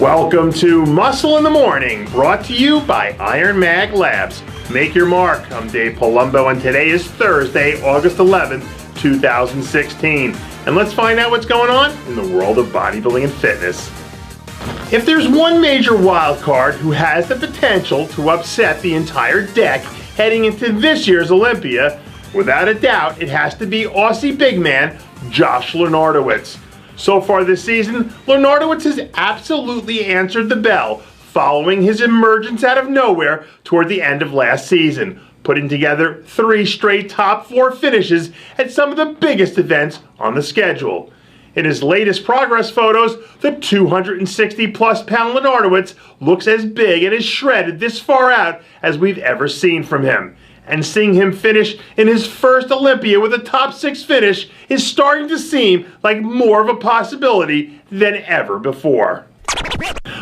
Welcome to Muscle in the Morning, brought to you by IronMag Labs. Make your mark. I'm Dave Palumbo, and today is Thursday, August 11th, 2016. And let's find out what's going on in the world of bodybuilding and fitness. If there's one major wild card who has the potential to upset the entire deck heading into this year's Olympia, without a doubt, it has to be Aussie big man Josh Lenartowicz. So far this season, Lonardo has absolutely answered the bell following his emergence out of nowhere toward the end of last season, putting together 3 straight top 4 finishes at some of the biggest events on the schedule. In his latest progress photos, the 260-plus pound Lenartowicz looks as big and as shredded this far out as we've ever seen from him. And seeing him finish in his first Olympia with a top 6 finish is starting to seem like more of a possibility than ever before.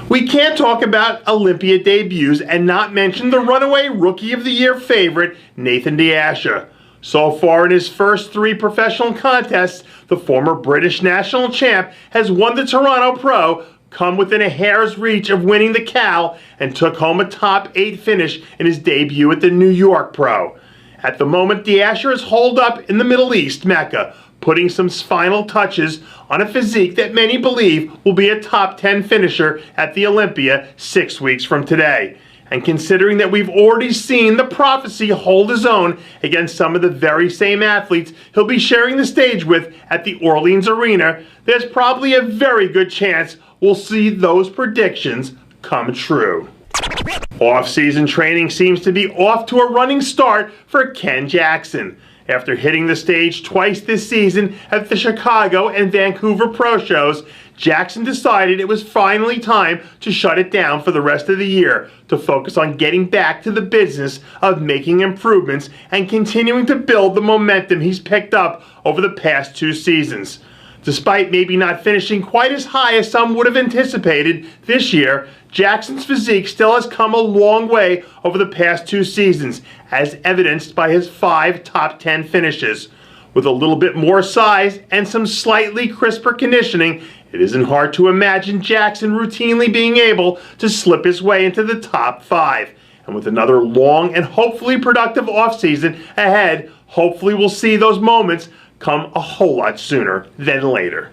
We can't talk about Olympia debuts and not mention the runaway Rookie of the Year favorite, Nathan Asha. So far in his first 3 professional contests, the former British national champ has won the Toronto Pro, come within a hair's reach of winning the Cal, and took home a top 8 finish in his debut at the New York Pro. At the moment, Asha is holed up in the Middle East, Mecca, putting some final touches on a physique that many believe will be a top 10 finisher at the Olympia 6 weeks from today. And considering that we've already seen the prophecy hold his own against some of the very same athletes he'll be sharing the stage with at the Orleans Arena, there's probably a very good chance we'll see those predictions come true. Off-season training seems to be off to a running start for Ken Jackson. After hitting the stage twice this season at the Chicago and Vancouver Pro Shows, Jackson decided it was finally time to shut it down for the rest of the year to focus on getting back to the business of making improvements and continuing to build the momentum he's picked up over the past 2 seasons. Despite maybe not finishing quite as high as some would have anticipated this year, Jackson's physique still has come a long way over the past 2 seasons, as evidenced by his 5 top 10 finishes. With a little bit more size and some slightly crisper conditioning, it isn't hard to imagine Jackson routinely being able to slip his way into the top 5. And with another long and hopefully productive offseason ahead, hopefully we'll see those moments come a whole lot sooner than later.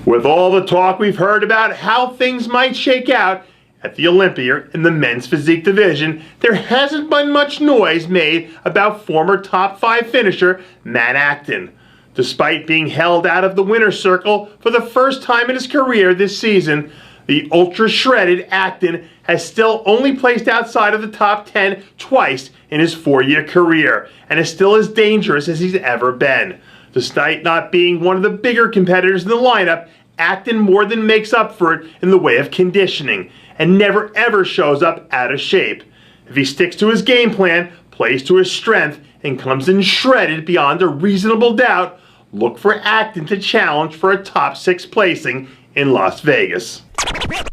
With all the talk we've heard about how things might shake out at the Olympia in the men's physique division, there hasn't been much noise made about former top 5 finisher Matt Acton. Despite being held out of the winner's circle for the first time in his career this season, the ultra-shredded Acton has still only placed outside of the top 10 twice in his 4-year career, and is still as dangerous as he's ever been. Despite not being one of the bigger competitors in the lineup, Acton more than makes up for it in the way of conditioning, and never ever shows up out of shape. If he sticks to his game plan, plays to his strength, and comes in shredded beyond a reasonable doubt, look for Acton to challenge for a top 6 placing in Las Vegas.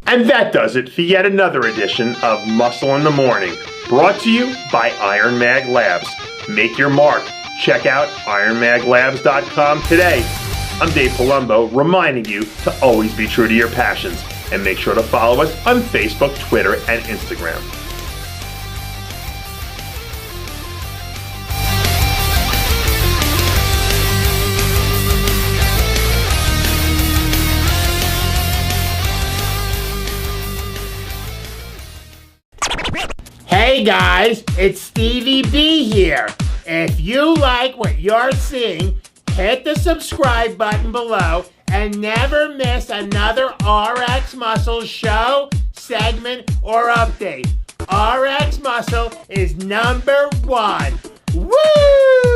And that does it for yet another edition of Muscle in the Morning, brought to you by IronMag Labs. Make your mark. Check out IronMagLabs.com today. I'm Dave Palumbo, reminding you to always be true to your passions, and make sure to follow us on Facebook, Twitter, and Instagram. Hey guys, it's Stevie B here. If you like what you're seeing, hit the subscribe button below and never miss another RX Muscle show, segment, or update. RX Muscle is #1. Woo!